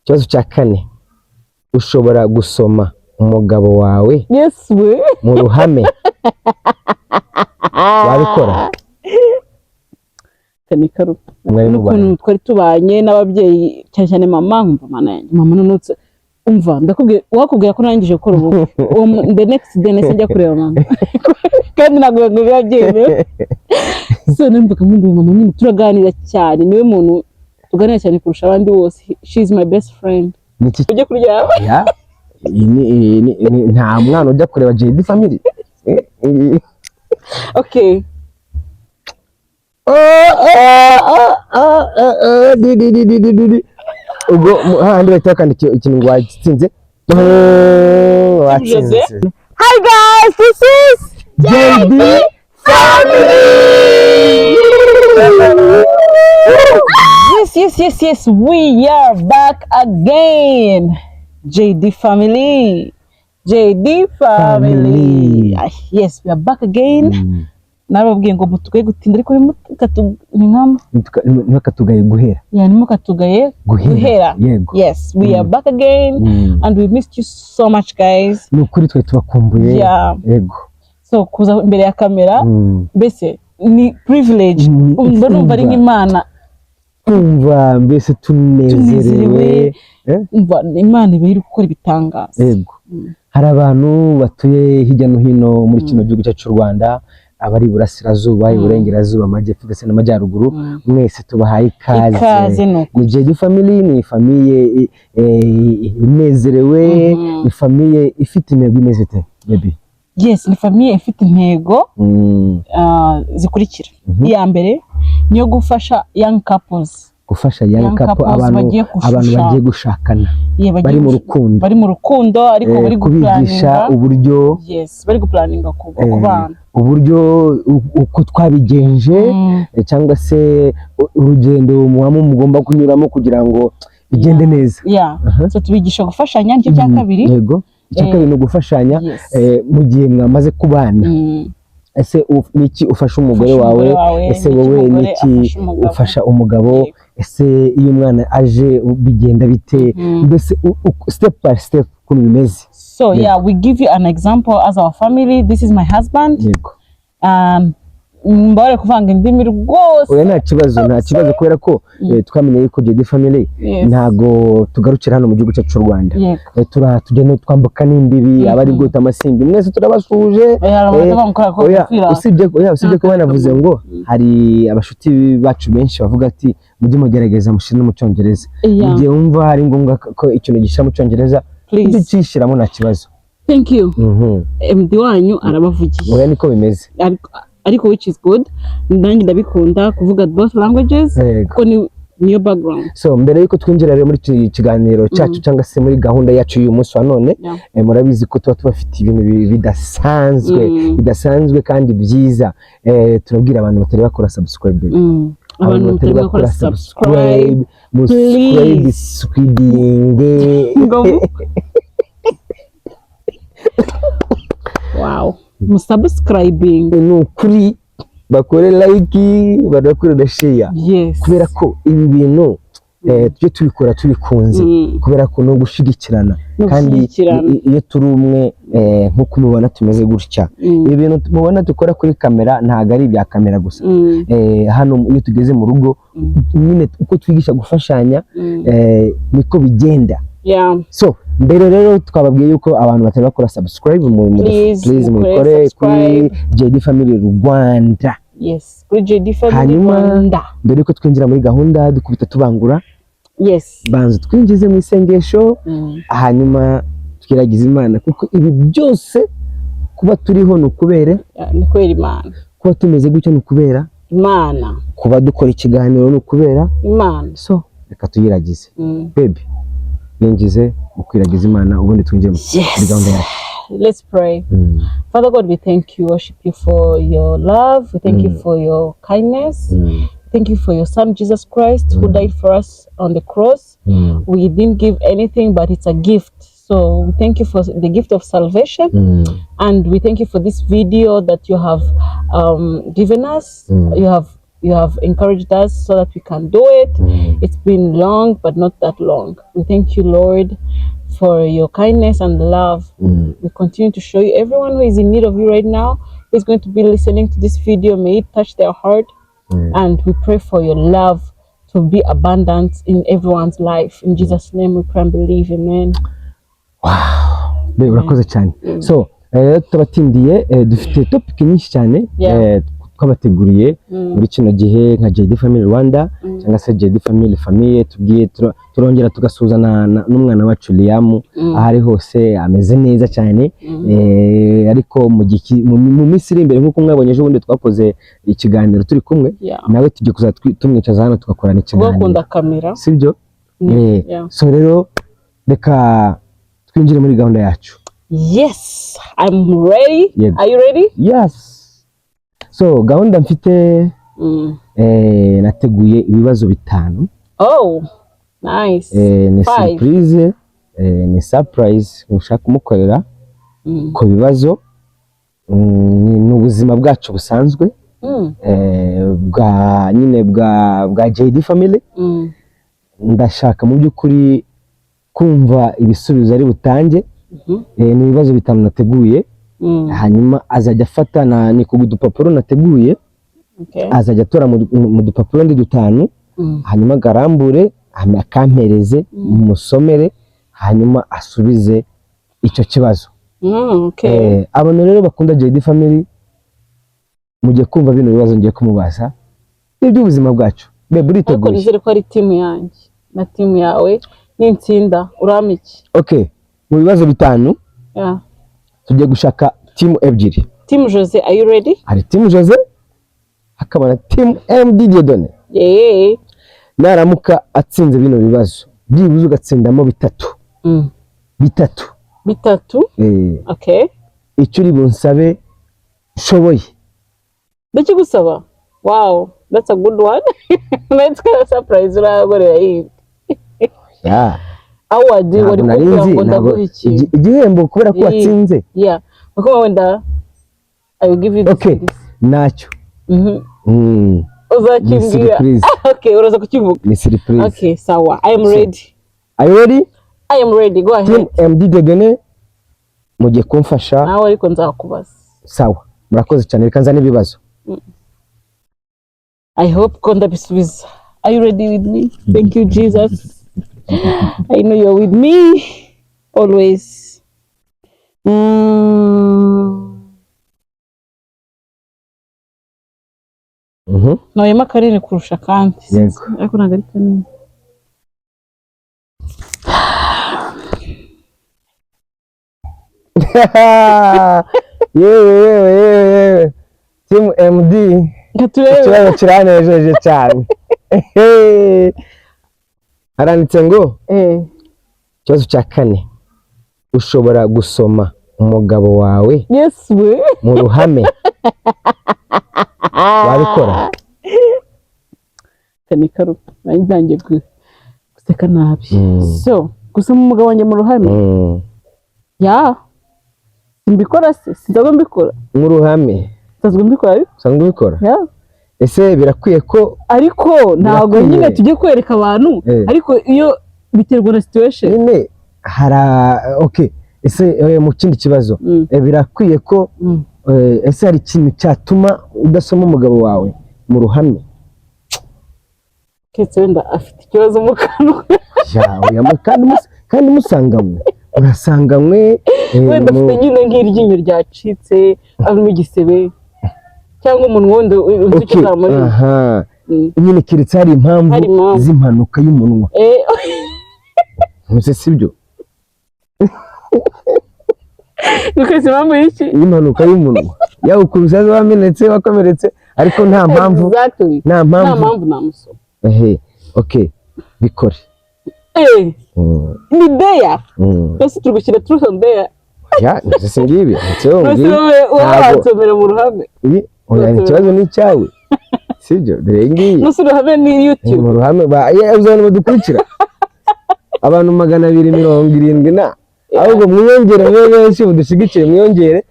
Ikibazo cya kane, ushobora gusoma umugabo wawe Yes we. mu ruhame wabikora? Kanikaru. Mwari mubana. Nukuntu twari tubanye n'ababyeyi cyane cyane mama nanutse umva ndakubwiye wakubwira ko nangije gukora ubu the next day nese njya kureba mama kandi naguye ngo yabyeme so nimbuka nkumbuye mama nyine turaganira cyane niwe muntu tuganira cyane kurusha abandi bose. She is my best friend. Ujye kuryama ya nta mwana ujya kureba JD family. Okay. Ubwo handi bahita bakandika ikintu ngo watsinze. Watsinze. Hi guys, this is JD family. Yes, we are back again. JD family. Yes, we are back again. Narababwiye ngo mutugaye gutinda ariko ntimukatugaye guhera. Yeah, ntimukatugaye guhera. Yego. Yes, we are back again and we missed you so much guys. Nukuri twe tubakumbuye. Yego. So kuza imbere ya kamera mbese ni privilege. Umva ari nk'Imana. Umva mbese tunezerewe. Umva Imana iba iri gukora ibitangaza. Yego. Hari abantu batuye hirya no hino muri kino gihugu cyacu cy'u Rwanda, abari burasirazuba, iburengerazuba, amajyepfo ndetse n'amajyaruguru, mwese tubahaye ikaze. Ni JD family, ni famille inezerewe, ni famille ifite intego imeze ite baby? Yes, ni famille ifite intego zikurikira. Iya mbere niyo gufasha young couples. Gufasha young couple, abantu bagiye gushakana, bari mu rukundo ariko bari guplaninga uburyo. Yes, bari guplaninga kubana, uburyo uko twabigenje cyangwa se urugendo mugomba kunyuramo kugira ngo bigende neza. So tubigisha gufashanya. Nicyo cya kabiri. Yego. Icyo kabiri no gufashanya mu gihe mwamaze kubana. Ese niki ufasha umugore wawe? Ese wowe niki ufasha umugabo? Ese iyo umwana aje bigenda bite? Mbese step by step kuno bimeze. So we give you an example as our family. This is my husband. Yego. Mbare kuvanga indimi rwose. Oya nta kibazo kubera ko twamenye yuko JD family ntago tugarukira hano mu gihugu cyacu cy'u Rwanda. Tugenda twambuka n'imbibi, abari gute amasimbi mwese turabasuje. Usibye ko banavuze ngo hari abashuti bacu benshi bavuga ati mujye mugerageza mushire no mu Cyongereza. Igihe wumva hari ngombwa ko ikintu gishira mu Cyongereza cyishiramo nta kibazo. Thank you. MD wanyu arabavugiye. Oya niko bimeze. Ariko which is good. Nanjye ndabikunda kuvuga both languages ko niyo background. So mbere yuko twinjira rero muri kiganiro cyacu cyangwa se muri gahunda yacu y'uyu munsi wa none, murabizi ko tuba tubafite ibintu bidasanzwe kandi byiza. Turabwira abantu batari bakora subscribe. Abantu batari bakora subscribe, wow, musubscribing nukuri, bakore like, badakore na share. Kubera ko ibi bintu tujye tubikora tubikunze, kubera ko no gushigikirana kandi iyo turi umwe nkuko mubona tumeze gutya. Ibi bintu mubona dukora kuri kamera ntago ari ibya kamera gusa. Hano iyo tugeze mu rugo nyine uko twigisha gufashanya niko bigenda. So mbere rero twababwiye yuko abantu batari bakora subscribe please mukore kuri JD family Rwanda. Yes, kuri JD family Rwanda. Mbere yuko twinjira muri gahunda dukubita tubangura. Yes, banza twinjize mu isengesho, hanyuma twiragiza Imana kuko ibi byose kuba turiho no kubere Imana, kuba tumeze gutyo no kubera Imana, kuba dukora ikiganiro no kubera Imana. So reka tuyiragize. Baby yinjize mu kwiragiza Imana ubundi twinjire muri gahunda yacu. Let's pray. Father God, we thank you, worship you for your love. We thank you for your kindness. Thank you for your son, Jesus Christ, who died for us on the cross. We didn't give anything, but it's a gift. So we thank you for the gift of salvation. And we thank you for this video that you have given us. You have You have encouraged us so that we can do it. It's been long, but not that long. We thank you, Lord, for your kindness and love. We continue to show you everyone who is in need of you right now, who is going to be listening to this video. May it touch their heart. And we pray for your love to be abundant in everyone's life. In Jesus' name we pray and believe. Amen. Wow. Urakoze cyane. So, tutabatindiye dufite topic nyinshi cyane twabateguriye muri kino gihe nka JD Family Rwanda cyangwa se JD Family tubwiye turongera tugasuzana n'umwana wacu Liam ahari hose ameze neza cyane ariko mu minsi iri imbere nkuko mwabonye ejo bundi twakoze ikiganiro turi kumwe nawe tujye kuza tumwicaza hano tugakorana ikiganiro bakunda kamera sibyo so rero reka twinjire muri gahunda yacu. Yes, I'm ready. Yes. Are you ready? Yes. So gahunda mfite nateguye ibibazo 5. Oh, nice. Ni surprise, ni surprise ushaka kumukorera ku bibazo ni ubuzima bwacu busanzwe bwa nyine bwa JD Family. Ndashaka mu by'ukuri kumva ibisubizo ari butange. Ni ibibazo 5 nateguye hanyuma azajya afata ni ku dupapuro nateguye azajya atora mu dupapuro ndi 5 hanyuma garambure akampereze musomere hanyuma asubize icyo kibazo. Abantu rero bakunda JD Family mujye kumva bino bibazo ngiye kumubaza iby'ubuzima bwacu. Bebe uriteguye? Nizere ko ari team yanjye na team yawe n'intsinda uramiki. Okay. Mu bibazo 5 tugiye gushaka team 2. Team Jose, are you ready? Hari team Jose hakaba na team MD Dieudonné. Naramuka atsinze bino bibazo byibuze ugatsindamo 3. 3. Okay. Icyo uri bunsabe shoboye. Ndacyo gusaba. Wow, that's a good one. Let's get a surprise uragorera yibi. Yeah. Award wari kuvuga ndaguha iki igihembo kubera ko watsinze. Uko wenda I will give you this. Okay, nacyo. Uzakimbira. Okay, uraza kukivuga. Ni surprise. Okay, sawa. I am ready. Are you ready? I am ready. Go ahead. MD Dieudonné mujye kumfasha. Nawe ariko nzakubaza. Sawa. Murakoze cyane reka nzane ibibazo. I hope ko ndabisubiza. Are you ready with me? Thank you Jesus. I know you're with me always. Noyema kanini kurusha kandi. Ariko ntabwo ari kanini. Yewe Team MD ikibazo kiranejeje cyane. Haranditse ngo ikibazo cya 4 ushobora gusoma umugabo wawe mu ruhame wabikora? Kanikaru nanjye guseka nabi. So gusoma umugabo wanjye mu ruhame mbikora se sinzagomba mbikora mu ruhame sinzagomba mbikora usanga ubikora ese birakwiye ko ariko ntabwo nyine tujye kwereka abantu ariko iyo biterwa na situation nyine okay ese mu kindi kibazo birakwiye ko ese hari ikintu cyatuma udasoma umugabo wawe mu ruhame? Ketse wenda afite ikibazo mu kanwa kandi musanganywe urasanganywe wenda afite nyine nk'iryinyo ryacitse arimo igisebe cyangwa umuntu wundi uzukiza muri nyine kiretse hari impamvu z'impanuka y'umunwa sibyo? Ukese impamvu y'iki? Impanuka y'umunwa yawe ukurusaza wamenetse wakomeretse ariko nta mpamvu nta mpamvu namusoma. Okay bikore. Ni there. Ese turugukira truth on there. Nse ngibi cyo ngibi watsomera mu ruhame. Ikibazo ni cyawe sibyo? Dore ngiyi Nusu ruhame ni YouTube. Mu ruhame uzana mudukurikira abantu 270 ahubwo mwiyongere mwe benshi mudushigikire mwiyongere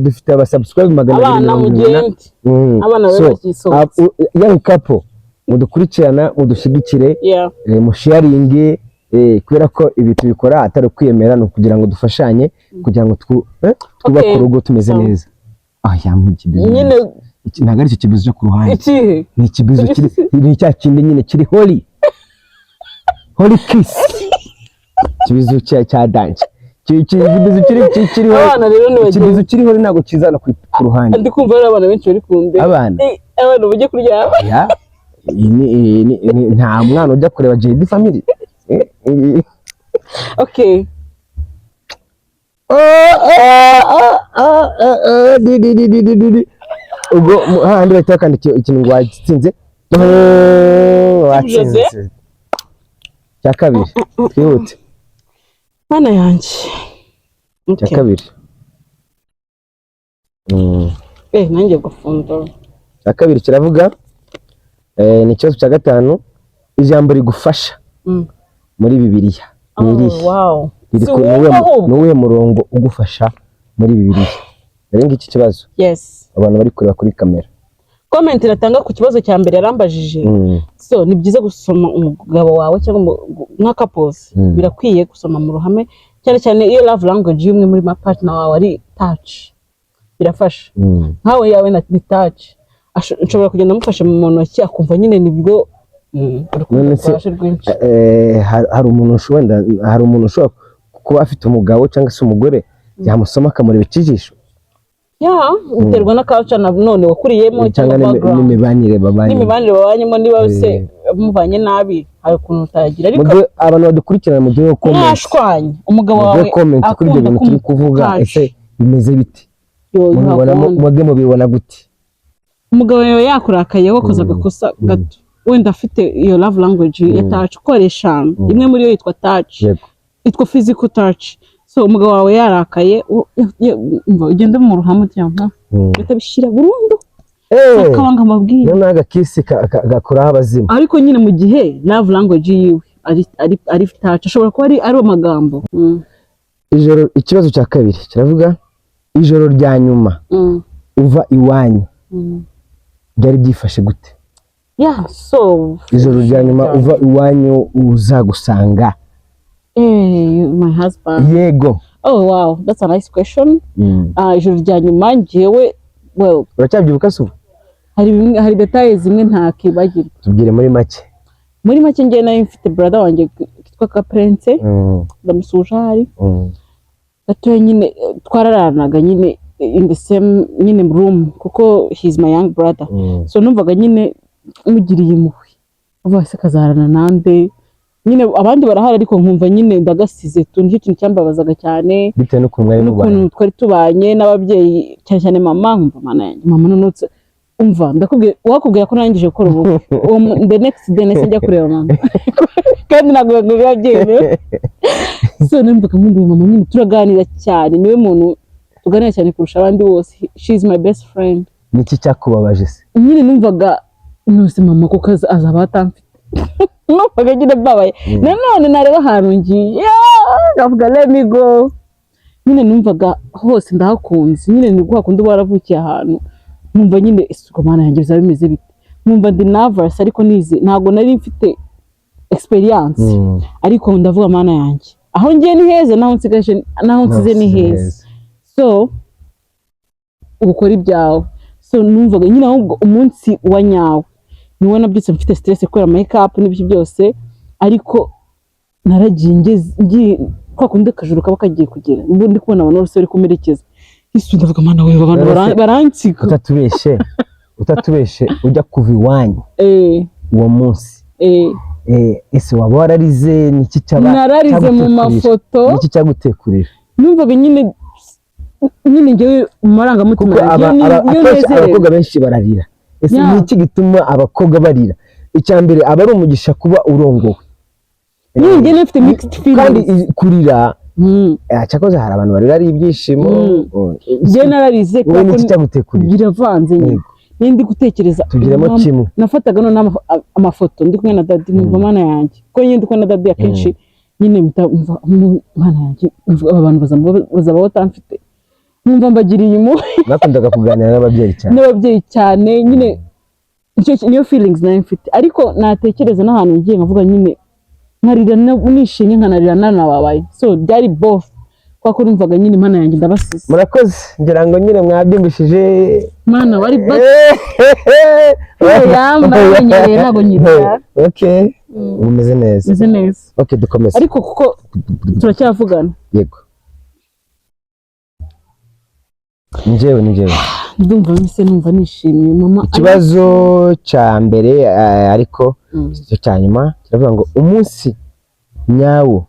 dufite abasubscribe 240 abana bari bakisohotse young couple mudukurikirana mudushigikire musharinge kubera ko ibi tubikora atari kwiyemera no kugira ngo dufashanye kugira ngo twubake urugo tumeze neza nyine ntago ari cyo kibizo cyo ku ruhande ni ikibizo kiri cya kindi nyine kiri holy kiss kibizo cya dance kibizo kiri abana rero ni kibizo kiri holy ntago kizana ku ruhande ndi kumva ari abana benshi bari kunde abana bujye kuryama nta mwana ujya kureba JD family okay ubwo handi bahita bakandika ikintu ngo watsinze cya kabiri twihute mana yanjye cya kabiri nanjye gufundura cya kabiri kiravuga ni ikibazo cya gatanu ijambo rigufasha muri Bibiliya nuwuhe murongo ugufasha muri Bibiliya rero ngiki kibazo abantu bari kureba kuri kamera comment iratanga ku kibazo cya mbere yarambajije so ni byiza gusoma umugabo wawe cyangwa nka couples birakwiye gusoma mu ruhame cyane cyane iyo love language y'umwe muri ma partner wawe ari touch birafasha nkawe yawe na touch nshobora kugenda mufashe mu ntoki akumva nyine nibwo hari umuntu ushobora kuba afite umugabo cyangwa se umugore yamusoma akamureba ikijisho biterwa na culture none wakuriyemo cyangwa n'imibanire babanyemo niba se muvanye nabi hari ukuntu utagira ariko abantu badukurikirana mu gihe comment mwashwanye umugabo wawe akunda kuri ibyo bintu turi kuvuga ese bimeze biti mubona bibona gute umugabo yawe yakurakaye wakoze agakosa gato wenda afite iyo love language ya touch ukoresha imwe muri yo yitwa touch yitwa physical touch so umugabo wawe yarakaye ugende mu ruhame cyangwa utabishira burundu akabanga amabwire none agakisi gakora abazimu ariko nyine mu gihe love language yiwe ari touch ashobora kuba ari amagambo ijoro ikibazo cya kabiri kiravuga ijoro rya nyuma uva iwanyu byari byifashe gute so ijoro rya nyuma uva iwanyu uzagusanga my husband yego wow that's a nice question ijoro rya nyuma ngewe uracyabyibuka se hari details zimwe ntakibagirwa tubwire muri make ngewe nayo mfite brother wanjye kitwa ka Prince ndamusuje hari gatoya nyine twararanaga nyine in the same nyine room kuko he's my young brother so numvaga nyine mugiriye impuhwe bose kazarana nande nyine abandi barahari ariko nkumva nyine ndagasize nicyo kintu cyambabazaga cyane bitewe n'ukuntu twari tubanye n'ababyeyi cyane cyane mama nkumva mana yanjye mama nonutse umva wakubwira ko narangije gukora ubu the next day nese njya kureba mama kandi ntabwo biba so numvaga nkumbuye mama nyine turaganira cyane niwe muntu tuganira cyane kurusha abandi bose she is my best friend niki cyakubabaje se nyine numvaga nose mama kuko azaba atamfite numvaga nyine babaye nanone nareba ahantu ngiye ngavuga let me go nyine numvaga hose ndahakunze nyine ni gukunda waravukiye ahantu numva nyine isuko mana yanjye bizaba bimeze bite numva ndi nervous ariko nize ntago nari mfite experience ariko ndavuga mana yanjye aho ngiye ni heza naho nsize ni heza so ukora ibyawe so numvaga nyine ahubwo umunsi wa nyawe niwe nabyutse mfite stress kubera make up n'ibyo byose ariko naragiye ngiye kwa kundi kajuru kaba kagiye kugera ubu ndi kubona abantu bose bari kumerekeza Yesu ndavuga mana wewe abantu baransika utatubeshe ujya kuva iwanyu uwo munsi ese waba wararize niki nararize mu mafoto niki cyagutekurira numvaga nyine ngewe marangamutima abakobwa benshi bararira ese niki gituma abakobwa barira icyambere aba ari umugisha kuba urongowe nge nafite mixed feelings kandi kurira cyakoze hari abantu barira ari ibyishimo nge nararize kuko niki cyagutekurira biravanze nyine nindi gutekereza tugiremo kimwe nafataga none amafoto ndi kumwe na daddy numva mana yanjye ko nyine ndi kumwe na daddy akenshi nyine mva mana yanjye abantu bazaba batamfite numva mbagiriye impuhwe. Nakundaga kuganira n'ababyeyi cyane nyine niyo feelings nayo mfite, ariko natekereza n'ahantu ngiye nkavuga nyine nkarira nishimye nkanarira nanababaye, so byari both kwa ko numvaga nyine Imana yanjye ndabasize. Murakoze, ngira ngo nyine mwabyumvishije. Mana wari yambaye ntabwo nyira. Okay, umeze neza. Okay, dukomeze. Ariko kuko turacyavugana. Yego. Njyewe ndumva mise numva nishimye mama. Ikibazo cya mbere ariko cyo cyanyuma kiravuga ngo umunsi nyawo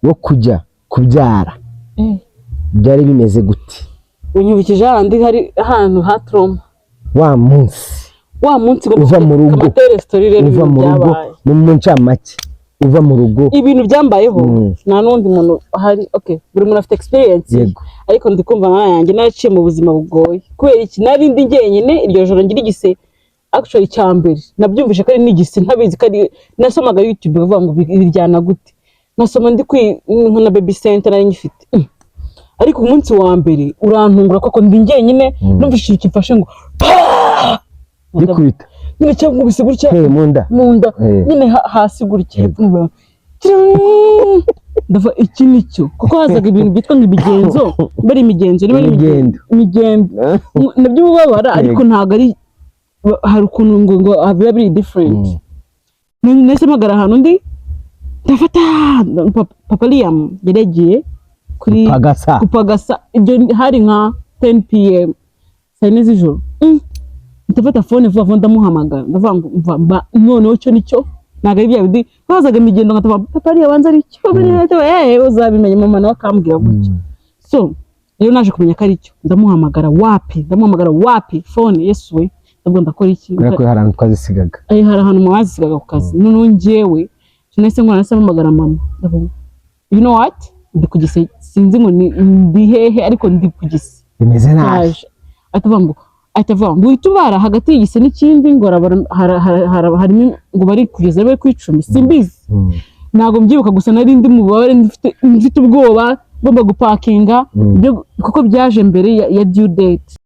wo kujya kubyara byari bimeze gute? Unyibukije handi hari ahantu ha trauma. Wa munsi uva mu rugo, uva mu rugo mu ncamake, uva mu rugo ibintu byambayeho nta nundi muntu hari. Okay, buri muntu afite experience, ariko ndikumva Mana yanjye naraciye mu buzima bugoye kubera iki nari ndi ngenyine. Iryo joro ngira igise actually cyambere nabyumvishe ko ari n'igise ntabizi ko ari, nasomaga YouTube bavuga ngo biryana gute, nasoma ndi na baby center nari ngifite, ariko umunsi wa mbere urantungura ko ndi ngenyine numvishe ikifashe ngo bikubita nyine cyangwa ubise gutya munda nyine hasi gutya ndava iki nicyo kuko hazaga ibintu byitwa nk'ibigenzo, bari imigenzo nabyo ubabara, ariko ntago ari hari ukuntu ngo biba biri different. Nese magara ahantu ndi ndafata Papa Liam yaregiye kuri kupagasa, ibyo hari nka 10 pm saa 4 z'ijoro. Ndafata phone vuba ndamuhamagara ndavuga ngo mva noneho cyo nicyo naga ibya bidi bazaga imigendo nkatava Papa Liam banza ari cyo bari uzabimenye mama nawe akambwira gutya. So rero naje kumenya ko ari cyo ndamuhamagara wapi phone yesuwe ndabwo ndakora iki kuko hari ahantu twazisigaga hari ahantu mwazisigaga ku kazi. Noneho njyewe nese ngo nasamamagara mama ndavuga you know what ndi kugise sinzi ngo ndi hehe ariko ndi kugise bimeze nabi. Atavuga ngo itubara hagati y'igise n'ikindi ngo harimo ngo bari kugeza bari kwicumi simbizi. Nago mbyibuka gusa nari ndi mu babare mfite ubwoba ngomba gupakinga kuko byaje mbere ya due date.